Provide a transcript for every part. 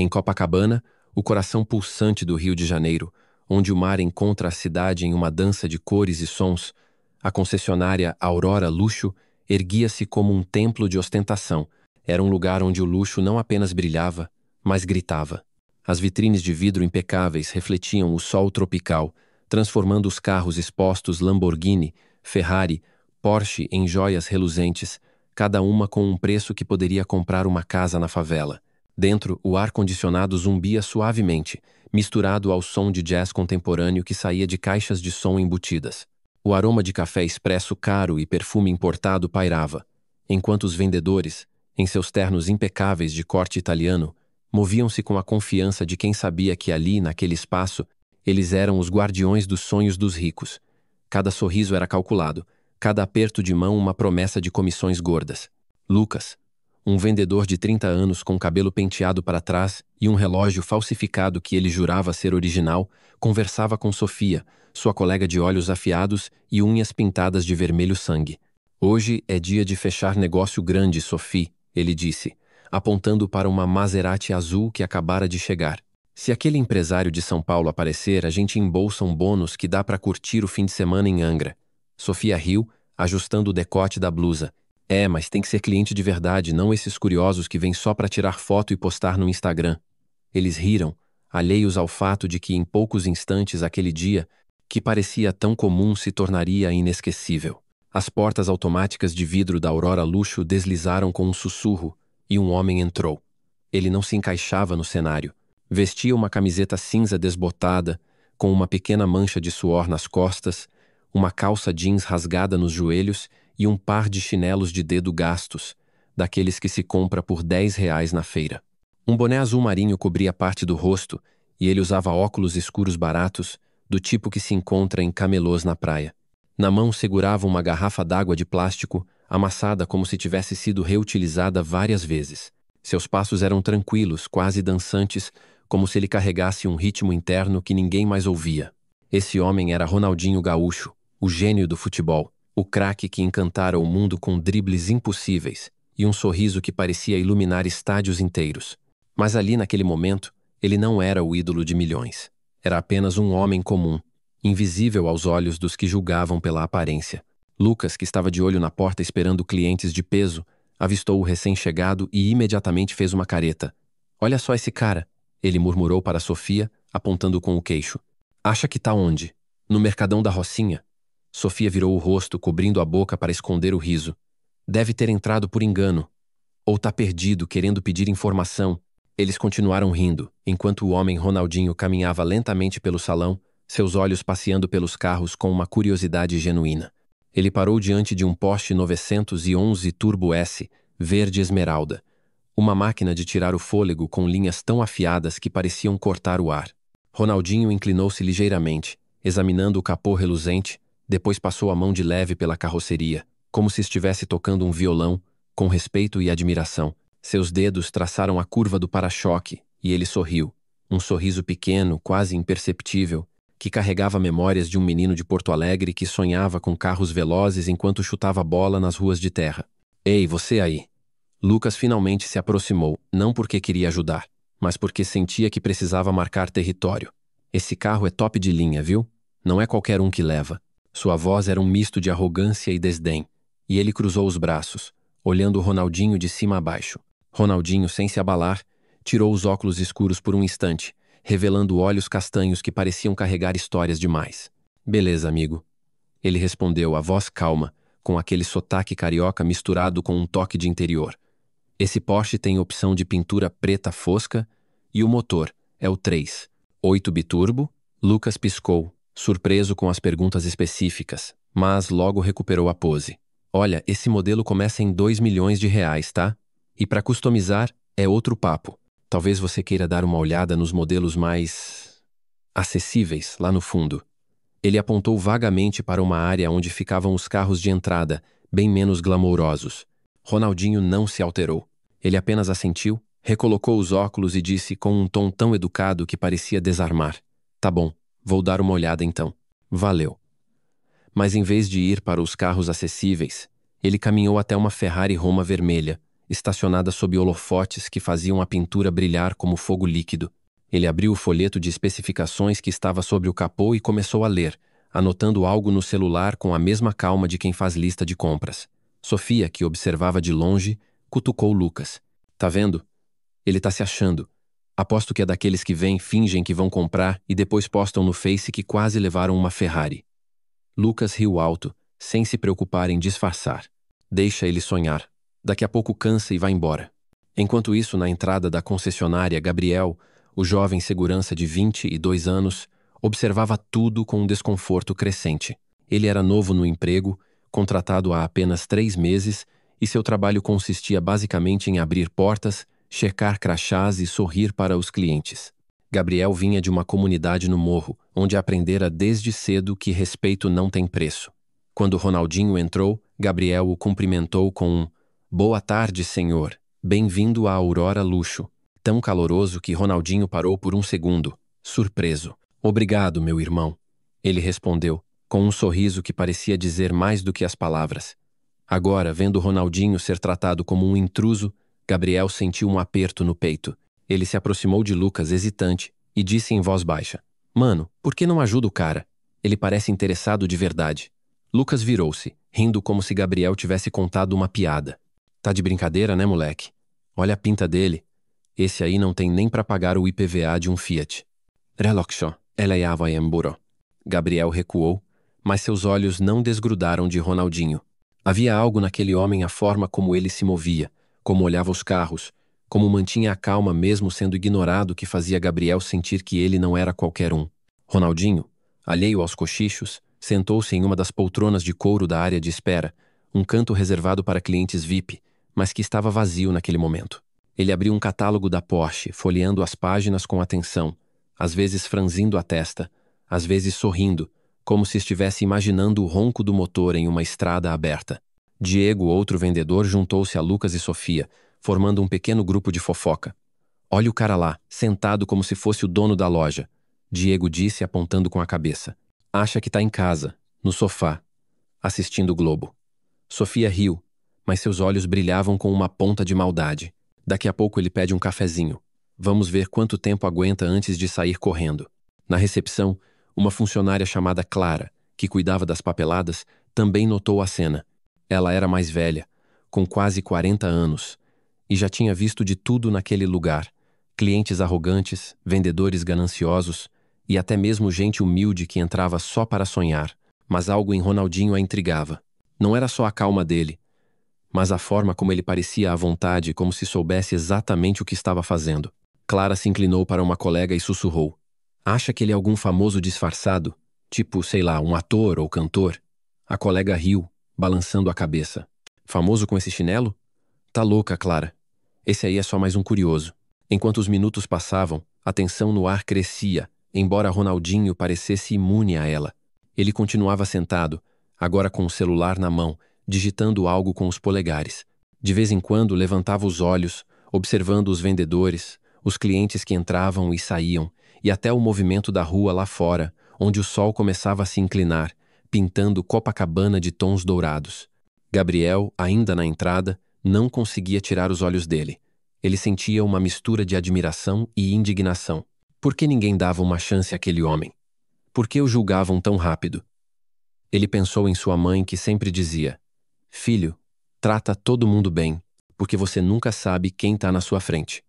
Em Copacabana, o coração pulsante do Rio de Janeiro, onde o mar encontra a cidade em uma dança de cores e sons, a concessionária Aurora Luxo erguia-se como um templo de ostentação. Era um lugar onde o luxo não apenas brilhava, mas gritava. As vitrines de vidro impecáveis refletiam o sol tropical, transformando os carros expostos Lamborghini, Ferrari, Porsche em joias reluzentes, cada uma com um preço que poderia comprar uma casa na favela. Dentro, o ar-condicionado zumbia suavemente, misturado ao som de jazz contemporâneo que saía de caixas de som embutidas. O aroma de café expresso caro e perfume importado pairava, enquanto os vendedores, em seus ternos impecáveis de corte italiano, moviam-se com a confiança de quem sabia que ali, naquele espaço, eles eram os guardiões dos sonhos dos ricos. Cada sorriso era calculado, cada aperto de mão uma promessa de comissões gordas. Lucas, um vendedor de 30 anos com cabelo penteado para trás e um relógio falsificado que ele jurava ser original, conversava com Sofia, sua colega de olhos afiados e unhas pintadas de vermelho sangue. Hoje é dia de fechar negócio grande, Sophie, ele disse, apontando para uma Maserati azul que acabara de chegar. Se aquele empresário de São Paulo aparecer, a gente embolsa um bônus que dá para curtir o fim de semana em Angra. Sofia riu, ajustando o decote da blusa. Mas tem que ser cliente de verdade, não esses curiosos que vêm só para tirar foto e postar no Instagram. Eles riram, alheios ao fato de que em poucos instantes aquele dia, que parecia tão comum, se tornaria inesquecível. As portas automáticas de vidro da Aurora Luxo deslizaram com um sussurro e um homem entrou. Ele não se encaixava no cenário. Vestia uma camiseta cinza desbotada, com uma pequena mancha de suor nas costas, uma calça jeans rasgada nos joelhos e um par de chinelos de dedo gastos, daqueles que se compra por R$ 10 na feira. Um boné azul marinho cobria parte do rosto e ele usava óculos escuros baratos, do tipo que se encontra em camelôs na praia. Na mão segurava uma garrafa d'água de plástico, amassada como se tivesse sido reutilizada várias vezes. Seus passos eram tranquilos, quase dançantes, como se ele carregasse um ritmo interno que ninguém mais ouvia. Esse homem era Ronaldinho Gaúcho, o gênio do futebol, o craque que encantara o mundo com dribles impossíveis e um sorriso que parecia iluminar estádios inteiros. Mas ali, naquele momento, ele não era o ídolo de milhões. Era apenas um homem comum, invisível aos olhos dos que julgavam pela aparência. Lucas, que estava de olho na porta esperando clientes de peso, avistou o recém-chegado e imediatamente fez uma careta. "Olha só esse cara", ele murmurou para Sofia, apontando com o queixo. "Acha que tá onde? No Mercadão da Rocinha?" Sofia virou o rosto, cobrindo a boca para esconder o riso. "Deve ter entrado por engano. Ou tá perdido, querendo pedir informação." Eles continuaram rindo, enquanto o homem Ronaldinho caminhava lentamente pelo salão, seus olhos passeando pelos carros com uma curiosidade genuína. Ele parou diante de um Porsche 911 Turbo S, verde esmeralda. Uma máquina de tirar o fôlego com linhas tão afiadas que pareciam cortar o ar. Ronaldinho inclinou-se ligeiramente, examinando o capô reluzente, depois passou a mão de leve pela carroceria, como se estivesse tocando um violão, com respeito e admiração. Seus dedos traçaram a curva do para-choque, e ele sorriu. Um sorriso pequeno, quase imperceptível, que carregava memórias de um menino de Porto Alegre que sonhava com carros velozes enquanto chutava bola nas ruas de terra. "Ei, você aí!" Lucas finalmente se aproximou, não porque queria ajudar, mas porque sentia que precisava marcar território. "Esse carro é top de linha, viu? Não é qualquer um que leva." Sua voz era um misto de arrogância e desdém, e ele cruzou os braços, olhando o Ronaldinho de cima a baixo. Ronaldinho, sem se abalar, tirou os óculos escuros por um instante, revelando olhos castanhos que pareciam carregar histórias demais. "Beleza, amigo." Ele respondeu, a voz calma, com aquele sotaque carioca misturado com um toque de interior. "Esse Porsche tem opção de pintura preta fosca e o motor é o 3.8 biturbo." Lucas piscou, surpreso com as perguntas específicas, mas logo recuperou a pose. "Olha, esse modelo começa em R$ 2 milhões, tá? E para customizar é outro papo. Talvez você queira dar uma olhada nos modelos mais acessíveis lá no fundo." Ele apontou vagamente para uma área onde ficavam os carros de entrada, bem menos glamourosos. Ronaldinho não se alterou. Ele apenas assentiu, recolocou os óculos e disse com um tom tão educado que parecia desarmar: "Tá bom, vou dar uma olhada então. Valeu." Mas em vez de ir para os carros acessíveis, ele caminhou até uma Ferrari Roma vermelha, estacionada sob holofotes que faziam a pintura brilhar como fogo líquido. Ele abriu o folheto de especificações que estava sobre o capô e começou a ler, anotando algo no celular com a mesma calma de quem faz lista de compras. Sofia, que observava de longe, cutucou Lucas. Tá vendo? Ele tá se achando. Aposto que é daqueles que vêm, fingem que vão comprar e depois postam no Face que quase levaram uma Ferrari. Lucas riu alto, sem se preocupar em disfarçar. Deixa ele sonhar. Daqui a pouco cansa e vai embora. Enquanto isso, na entrada da concessionária, Gabriel, o jovem segurança de 22 anos, observava tudo com um desconforto crescente. Ele era novo no emprego, contratado há apenas 3 meses, e seu trabalho consistia basicamente em abrir portas, checar crachás e sorrir para os clientes. Gabriel vinha de uma comunidade no morro, onde aprendera desde cedo que respeito não tem preço. Quando Ronaldinho entrou, Gabriel o cumprimentou com um "Boa tarde, senhor. Bem-vindo à Aurora Luxo." Tão caloroso que Ronaldinho parou por um segundo, surpreso. "Obrigado, meu irmão." Ele respondeu, com um sorriso que parecia dizer mais do que as palavras. Agora, vendo Ronaldinho ser tratado como um intruso, Gabriel sentiu um aperto no peito. Ele se aproximou de Lucas hesitante e disse em voz baixa: "Mano, por que não ajuda o cara? Ele parece interessado de verdade." Lucas virou-se, rindo como se Gabriel tivesse contado uma piada. "Tá de brincadeira, né, moleque? Olha a pinta dele. Esse aí não tem nem pra pagar o IPVA de um Fiat." "Reloxo, ela iava embora." Gabriel recuou, mas seus olhos não desgrudaram de Ronaldinho. Havia algo naquele homem, a forma como ele se movia, como olhava os carros, como mantinha a calma mesmo sendo ignorado, que fazia Gabriel sentir que ele não era qualquer um. Ronaldinho, alheio aos cochichos, sentou-se em uma das poltronas de couro da área de espera, um canto reservado para clientes VIP, mas que estava vazio naquele momento. Ele abriu um catálogo da Porsche, folheando as páginas com atenção, às vezes franzindo a testa, às vezes sorrindo, como se estivesse imaginando o ronco do motor em uma estrada aberta. Diego, outro vendedor, juntou-se a Lucas e Sofia, formando um pequeno grupo de fofoca. "Olha o cara lá, sentado como se fosse o dono da loja", Diego disse, apontando com a cabeça. "Acha que tá em casa, no sofá, assistindo o Globo." Sofia riu, mas seus olhos brilhavam com uma ponta de maldade. "Daqui a pouco ele pede um cafezinho. Vamos ver quanto tempo aguenta antes de sair correndo." Na recepção, uma funcionária chamada Clara, que cuidava das papeladas, também notou a cena. Ela era mais velha, com quase 40 anos, e já tinha visto de tudo naquele lugar: clientes arrogantes, vendedores gananciosos e até mesmo gente humilde que entrava só para sonhar. Mas algo em Ronaldinho a intrigava. Não era só a calma dele, mas a forma como ele parecia à vontade, como se soubesse exatamente o que estava fazendo. Clara se inclinou para uma colega e sussurrou: "Acha que ele é algum famoso disfarçado? Tipo, sei lá, um ator ou cantor?" A colega riu, balançando a cabeça. "Famoso com esse chinelo? Tá louca, Clara. Esse aí é só mais um curioso." Enquanto os minutos passavam, a tensão no ar crescia, embora Ronaldinho parecesse imune a ela. Ele continuava sentado, agora com o celular na mão, digitando algo com os polegares. De vez em quando levantava os olhos, observando os vendedores, os clientes que entravam e saíam, e até o movimento da rua lá fora, onde o sol começava a se inclinar, pintando Copacabana de tons dourados. Gabriel, ainda na entrada, não conseguia tirar os olhos dele. Ele sentia uma mistura de admiração e indignação. Por que ninguém dava uma chance àquele homem? Por que o julgavam tão rápido? Ele pensou em sua mãe, que sempre dizia: "Filho, trata todo mundo bem, porque você nunca sabe quem está na sua frente."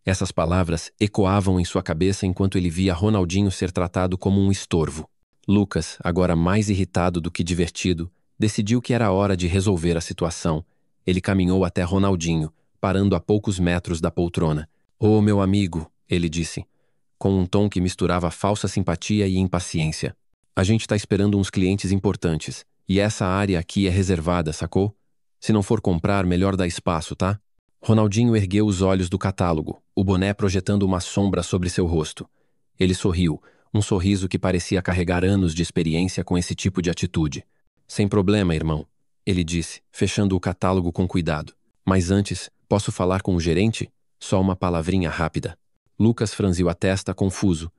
Essas palavras ecoavam em sua cabeça enquanto ele via Ronaldinho ser tratado como um estorvo. Lucas, agora mais irritado do que divertido, decidiu que era hora de resolver a situação. Ele caminhou até Ronaldinho, parando a poucos metros da poltrona. "Ô, meu amigo", ele disse, com um tom que misturava falsa simpatia e impaciência. "A gente tá esperando uns clientes importantes, e essa área aqui é reservada, sacou? Se não for comprar, melhor dar espaço, tá?" Ronaldinho ergueu os olhos do catálogo, o boné projetando uma sombra sobre seu rosto. Ele sorriu, um sorriso que parecia carregar anos de experiência com esse tipo de atitude. "Sem problema, irmão", ele disse, fechando o catálogo com cuidado. "Mas antes, posso falar com o gerente? Só uma palavrinha rápida." Lucas franziu a testa, confuso.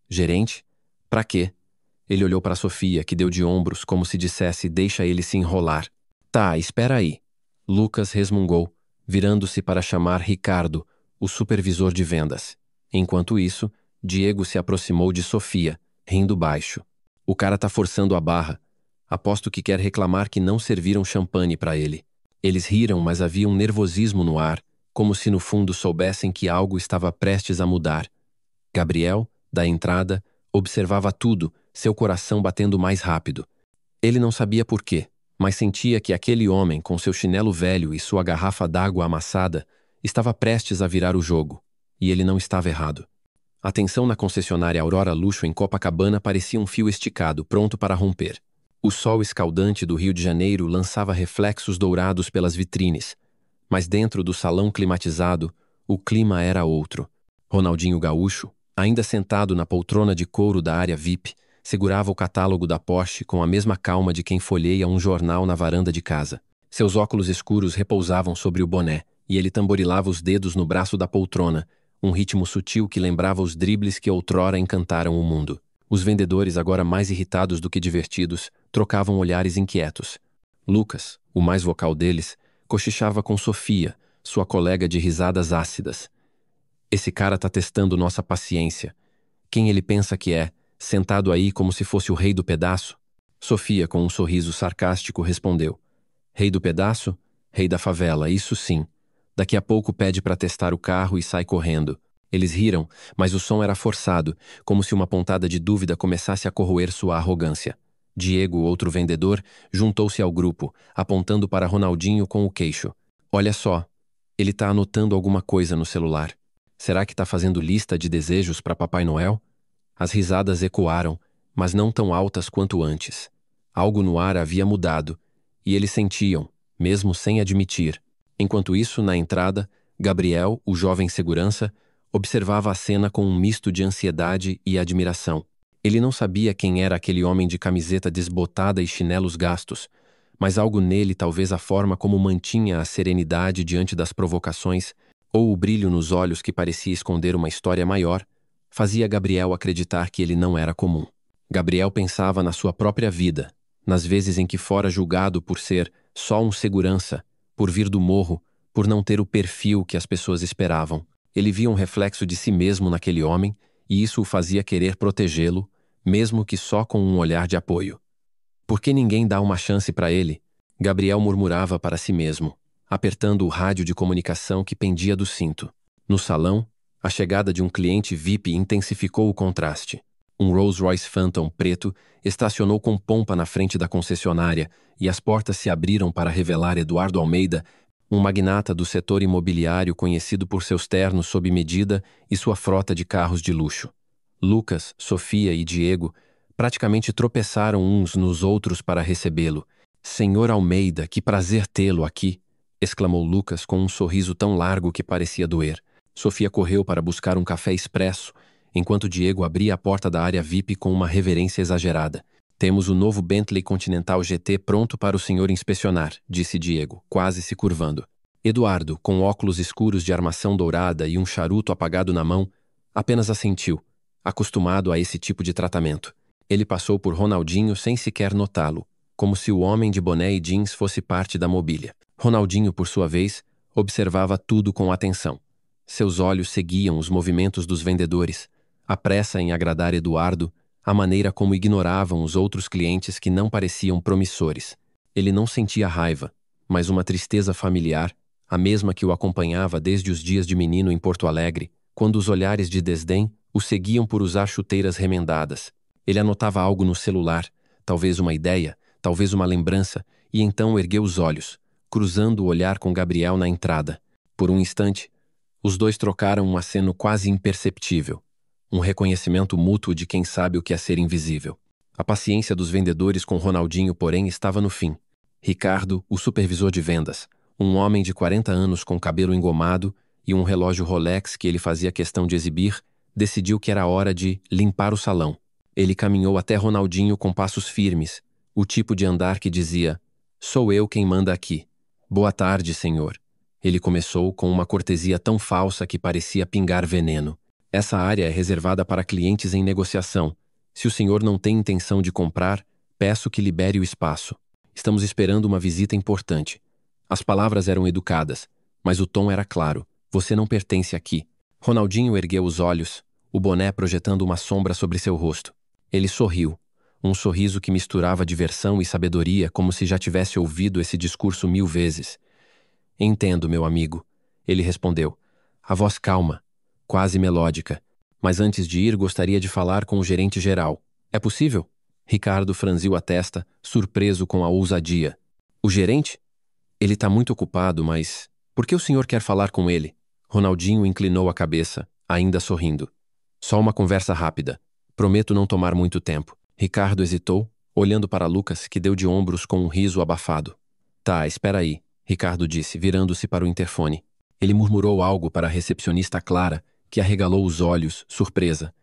"Gerente? Pra quê?" Ele olhou para Sofia, que deu de ombros como se dissesse: "Deixa ele se enrolar." "Tá, espera aí." Lucas resmungou, virando-se para chamar Ricardo, o supervisor de vendas. Enquanto isso, Diego se aproximou de Sofia, rindo baixo. O cara tá forçando a barra. Aposto que quer reclamar que não serviram champanhe para ele. Eles riram, mas havia um nervosismo no ar, como se no fundo soubessem que algo estava prestes a mudar. Gabriel, da entrada, observava tudo, seu coração batendo mais rápido. Ele não sabia por quê, mas sentia que aquele homem, com seu chinelo velho e sua garrafa d'água amassada, estava prestes a virar o jogo. E ele não estava errado. A tensão na concessionária Aurora Luxo em Copacabana parecia um fio esticado, pronto para romper. O sol escaldante do Rio de Janeiro lançava reflexos dourados pelas vitrines, mas dentro do salão climatizado, o clima era outro. Ronaldinho Gaúcho, ainda sentado na poltrona de couro da área VIP, segurava o catálogo da Porsche com a mesma calma de quem folheia um jornal na varanda de casa. Seus óculos escuros repousavam sobre o boné, e ele tamborilava os dedos no braço da poltrona, um ritmo sutil que lembrava os dribles que outrora encantaram o mundo. Os vendedores, agora mais irritados do que divertidos, trocavam olhares inquietos. Lucas, o mais vocal deles, cochichava com Sofia, sua colega de risadas ácidas. Esse cara tá testando nossa paciência. Quem ele pensa que é, sentado aí como se fosse o rei do pedaço? Sofia, com um sorriso sarcástico, respondeu. Rei do pedaço? Rei da favela, isso sim. Daqui a pouco pede para testar o carro e sai correndo. Eles riram, mas o som era forçado, como se uma pontada de dúvida começasse a corroer sua arrogância. Diego, outro vendedor, juntou-se ao grupo, apontando para Ronaldinho com o queixo. Olha só, ele tá anotando alguma coisa no celular. Será que tá fazendo lista de desejos para Papai Noel? As risadas ecoaram, mas não tão altas quanto antes. Algo no ar havia mudado, e eles sentiam, mesmo sem admitir. Enquanto isso, na entrada, Gabriel, o jovem segurança, observava a cena com um misto de ansiedade e admiração. Ele não sabia quem era aquele homem de camiseta desbotada e chinelos gastos, mas algo nele, talvez a forma como mantinha a serenidade diante das provocações, ou o brilho nos olhos que parecia esconder uma história maior, fazia Gabriel acreditar que ele não era comum. Gabriel pensava na sua própria vida, nas vezes em que fora julgado por ser só um segurança, por vir do morro, por não ter o perfil que as pessoas esperavam. Ele via um reflexo de si mesmo naquele homem, e isso o fazia querer protegê-lo, mesmo que só com um olhar de apoio. Por que ninguém dá uma chance para ele? Gabriel murmurava para si mesmo, apertando o rádio de comunicação que pendia do cinto. No salão, a chegada de um cliente VIP intensificou o contraste. Um Rolls-Royce Phantom preto estacionou com pompa na frente da concessionária e as portas se abriram para revelar Eduardo Almeida, um magnata do setor imobiliário conhecido por seus ternos sob medida e sua frota de carros de luxo. Lucas, Sofia e Diego praticamente tropeçaram uns nos outros para recebê-lo. Senhor Almeida, que prazer tê-lo aqui! Exclamou Lucas com um sorriso tão largo que parecia doer. Sofia correu para buscar um café expresso, enquanto Diego abria a porta da área VIP com uma reverência exagerada. Temos o novo Bentley Continental GT pronto para o senhor inspecionar, disse Diego, quase se curvando. Eduardo, com óculos escuros de armação dourada e um charuto apagado na mão, apenas assentiu, acostumado a esse tipo de tratamento. Ele passou por Ronaldinho sem sequer notá-lo, como se o homem de boné e jeans fosse parte da mobília. Ronaldinho, por sua vez, observava tudo com atenção. Seus olhos seguiam os movimentos dos vendedores, a pressa em agradar Eduardo, a maneira como ignoravam os outros clientes que não pareciam promissores. Ele não sentia raiva, mas uma tristeza familiar, a mesma que o acompanhava desde os dias de menino em Porto Alegre, quando os olhares de desdém o seguiam por usar chuteiras remendadas. Ele anotava algo no celular, talvez uma ideia, talvez uma lembrança, e então ergueu os olhos, cruzando o olhar com Gabriel na entrada. Por um instante, os dois trocaram um aceno quase imperceptível, um reconhecimento mútuo de quem sabe o que é ser invisível. A paciência dos vendedores com Ronaldinho, porém, estava no fim. Ricardo, o supervisor de vendas, um homem de 40 anos com cabelo engomado e um relógio Rolex que ele fazia questão de exibir, decidiu que era hora de limpar o salão. Ele caminhou até Ronaldinho com passos firmes, o tipo de andar que dizia: "Sou eu quem manda aqui. Boa tarde, senhor." Ele começou com uma cortesia tão falsa que parecia pingar veneno. Essa área é reservada para clientes em negociação. Se o senhor não tem intenção de comprar, peço que libere o espaço. Estamos esperando uma visita importante. As palavras eram educadas, mas o tom era claro. Você não pertence aqui. Ronaldinho ergueu os olhos, o boné projetando uma sombra sobre seu rosto. Ele sorriu, um sorriso que misturava diversão e sabedoria, como se já tivesse ouvido esse discurso 1000 vezes. Entendo, meu amigo, ele respondeu, a voz calma, quase melódica. Mas antes de ir, gostaria de falar com o gerente geral. É possível? Ricardo franziu a testa, surpreso com a ousadia. O gerente? Ele está muito ocupado, mas... Por que o senhor quer falar com ele? Ronaldinho inclinou a cabeça, ainda sorrindo. Só uma conversa rápida. Prometo não tomar muito tempo. Ricardo hesitou, olhando para Lucas, que deu de ombros com um riso abafado. Tá, espera aí, Ricardo disse, virando-se para o interfone. Ele murmurou algo para a recepcionista Clara, que arregalou os olhos, surpresa.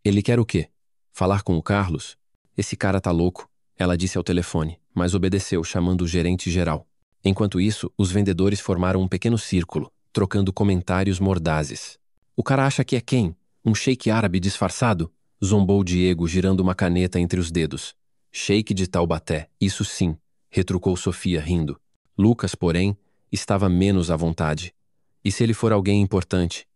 Ele quer o quê? Falar com o Carlos? Esse cara tá louco, ela disse ao telefone, mas obedeceu, chamando o gerente geral. Enquanto isso, os vendedores formaram um pequeno círculo, trocando comentários mordazes. O cara acha que é quem? Um sheik árabe disfarçado? Zombou Diego, girando uma caneta entre os dedos. Sheik de Taubaté, isso sim, retrucou Sofia, rindo. Lucas, porém, estava menos à vontade. E se ele for alguém importante?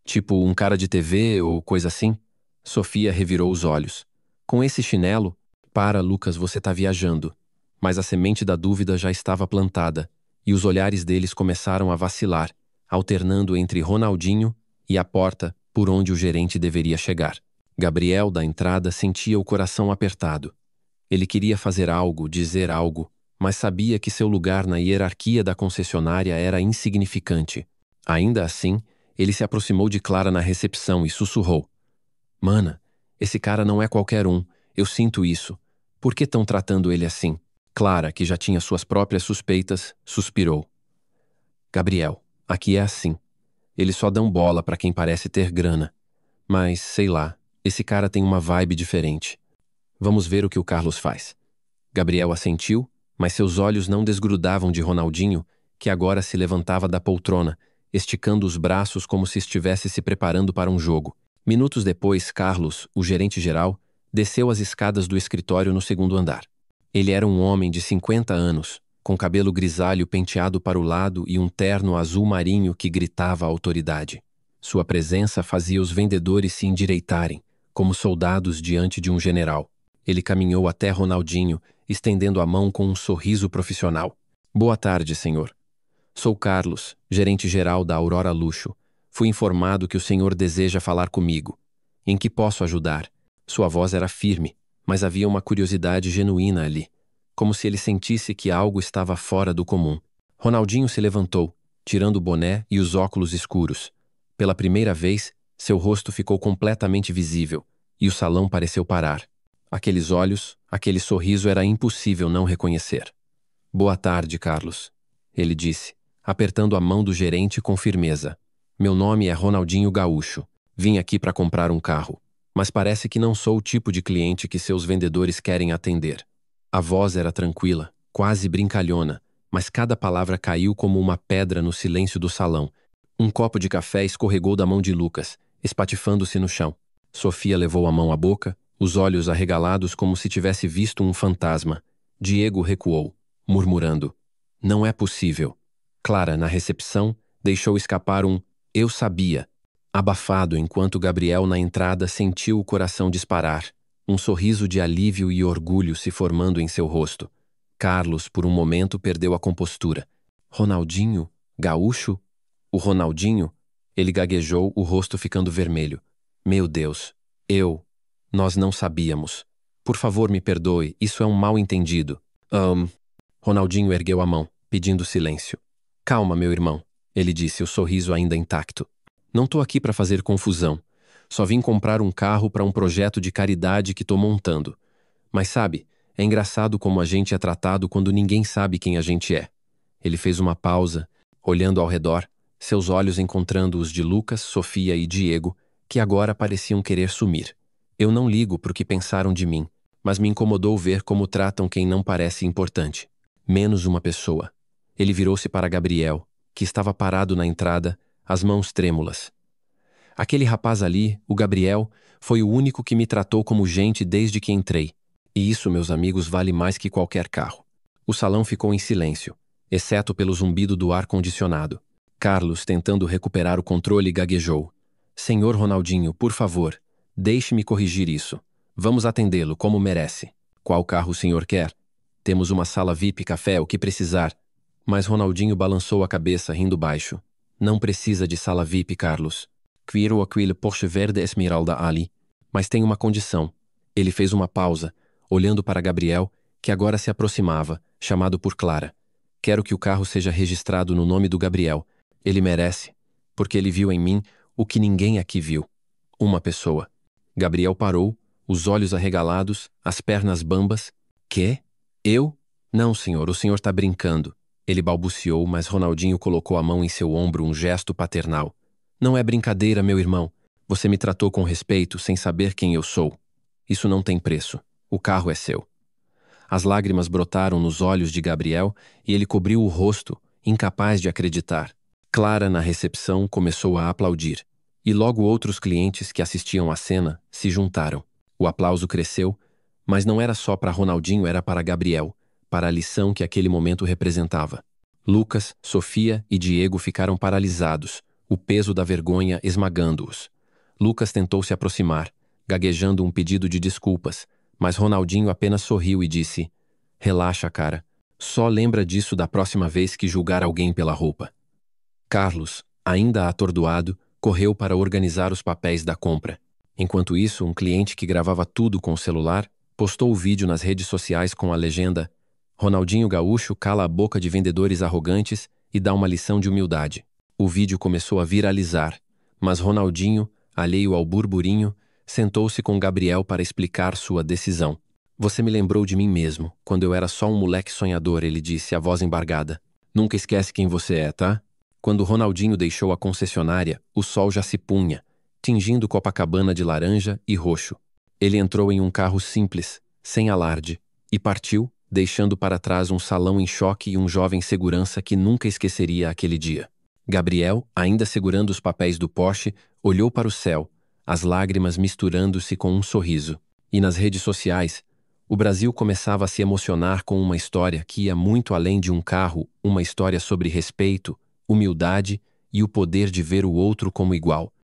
Tipo um cara de TV ou coisa assim? Sofia revirou os olhos. Com esse chinelo? Para, Lucas, você tá viajando. Mas a semente da dúvida já estava plantada, e os olhares deles começaram a vacilar, alternando entre Ronaldinho e a porta por onde o gerente deveria chegar. Gabriel, da entrada, sentia o coração apertado. Ele queria fazer algo, dizer algo, mas sabia que seu lugar na hierarquia da concessionária era insignificante. Ainda assim, ele se aproximou de Clara na recepção e sussurrou. Mana, esse cara não é qualquer um, eu sinto isso. Por que estão tratando ele assim? Clara, que já tinha suas próprias suspeitas, suspirou. Gabriel, aqui é assim. Eles só dão bola para quem parece ter grana. Mas, sei lá, esse cara tem uma vibe diferente. Vamos ver o que o Carlos faz. Gabriel assentiu, mas seus olhos não desgrudavam de Ronaldinho, que agora se levantava da poltrona, esticando os braços como se estivesse se preparando para um jogo. Minutos depois, Carlos, o gerente geral, desceu as escadas do escritório no segundo andar. Ele era um homem de 50 anos, com cabelo grisalho penteado para o lado e um terno azul marinho que gritava a autoridade. Sua presença fazia os vendedores se endireitarem, como soldados diante de um general. Ele caminhou até Ronaldinho, estendendo a mão com um sorriso profissional. Boa tarde, senhor. Sou Carlos, gerente geral da Aurora Luxo. Fui informado que o senhor deseja falar comigo. Em que posso ajudar? Sua voz era firme, mas havia uma curiosidade genuína ali, como se ele sentisse que algo estava fora do comum. Ronaldinho se levantou, tirando o boné e os óculos escuros. Pela primeira vez, seu rosto ficou completamente visível, e o salão pareceu parar. Aqueles olhos, aquele sorriso era impossível não reconhecer. Boa tarde, Carlos, ele disse, apertando a mão do gerente com firmeza. Meu nome é Ronaldinho Gaúcho. Vim aqui para comprar um carro, mas parece que não sou o tipo de cliente que seus vendedores querem atender. A voz era tranquila, quase brincalhona, mas cada palavra caiu como uma pedra no silêncio do salão. Um copo de café escorregou da mão de Lucas, espatifando-se no chão. Sofia levou a mão à boca, os olhos arregalados como se tivesse visto um fantasma. Diego recuou, murmurando. Não é possível. Clara, na recepção, deixou escapar um eu sabia, abafado enquanto Gabriel na entrada sentiu o coração disparar, um sorriso de alívio e orgulho se formando em seu rosto. Carlos, por um momento, perdeu a compostura. Ronaldinho? Gaúcho? O Ronaldinho? Ele gaguejou, o rosto ficando vermelho. Meu Deus, nós não sabíamos. Por favor, me perdoe, isso é um mal-entendido. Ronaldinho ergueu a mão, pedindo silêncio. Calma, meu irmão, ele disse, o sorriso ainda intacto. Não tô aqui para fazer confusão. Só vim comprar um carro para um projeto de caridade que tô montando. Mas sabe, é engraçado como a gente é tratado quando ninguém sabe quem a gente é. Ele fez uma pausa, olhando ao redor, seus olhos encontrando os de Lucas, Sofia e Diego, que agora pareciam querer sumir. Eu não ligo pro que pensaram de mim, mas me incomodou ver como tratam quem não parece importante. Menos uma pessoa. Ele virou-se para Gabriel, que estava parado na entrada, as mãos trêmulas. Aquele rapaz ali, o Gabriel, foi o único que me tratou como gente desde que entrei. E isso, meus amigos, vale mais que qualquer carro. O salão ficou em silêncio, exceto pelo zumbido do ar-condicionado. Carlos, tentando recuperar o controle, gaguejou. Senhor Ronaldinho, por favor, deixe-me corrigir isso. Vamos atendê-lo como merece. Qual carro o senhor quer? Temos uma sala VIP, café, o que precisar. Mas Ronaldinho balançou a cabeça, rindo baixo. Não precisa de sala VIP, Carlos. Quero aquele Porsche Verde Esmeralda ali. Mas tem uma condição. Ele fez uma pausa, olhando para Gabriel, que agora se aproximava, chamado por Clara. Quero que o carro seja registrado no nome do Gabriel. Ele merece, porque ele viu em mim o que ninguém aqui viu. Uma pessoa. Gabriel parou, os olhos arregalados, as pernas bambas. Quê? Eu? Não, senhor, o senhor está brincando. Ele balbuciou, mas Ronaldinho colocou a mão em seu ombro, um gesto paternal. Não é brincadeira, meu irmão. Você me tratou com respeito, sem saber quem eu sou. Isso não tem preço. O carro é seu. As lágrimas brotaram nos olhos de Gabriel e ele cobriu o rosto, incapaz de acreditar. Clara, na recepção, começou a aplaudir. E logo outros clientes que assistiam à cena se juntaram. O aplauso cresceu, mas não era só para Ronaldinho, era para Gabriel, para a lição que aquele momento representava. Lucas, Sofia e Diego ficaram paralisados, o peso da vergonha esmagando-os. Lucas tentou se aproximar, gaguejando um pedido de desculpas, mas Ronaldinho apenas sorriu e disse: Relaxa, cara. Só lembra disso da próxima vez que julgar alguém pela roupa. Carlos, ainda atordoado, correu para organizar os papéis da compra. Enquanto isso, um cliente que gravava tudo com o celular postou o vídeo nas redes sociais com a legenda: Ronaldinho Gaúcho cala a boca de vendedores arrogantes e dá uma lição de humildade. O vídeo começou a viralizar, mas Ronaldinho, alheio ao burburinho, sentou-se com Gabriel para explicar sua decisão. Você me lembrou de mim mesmo, quando eu era só um moleque sonhador, ele disse, a voz embargada. Nunca esquece quem você é, tá? Quando Ronaldinho deixou a concessionária, o sol já se punha, tingindo Copacabana de laranja e roxo. Ele entrou em um carro simples, sem alarde, e partiu, deixando para trás um salão em choque e um jovem segurança que nunca esqueceria aquele dia. Gabriel, ainda segurando os papéis do Porsche, olhou para o céu, as lágrimas misturando-se com um sorriso. E nas redes sociais, o Brasil começava a se emocionar com uma história que ia muito além de um carro, uma história sobre respeito, humildade e o poder de ver o outro como igual.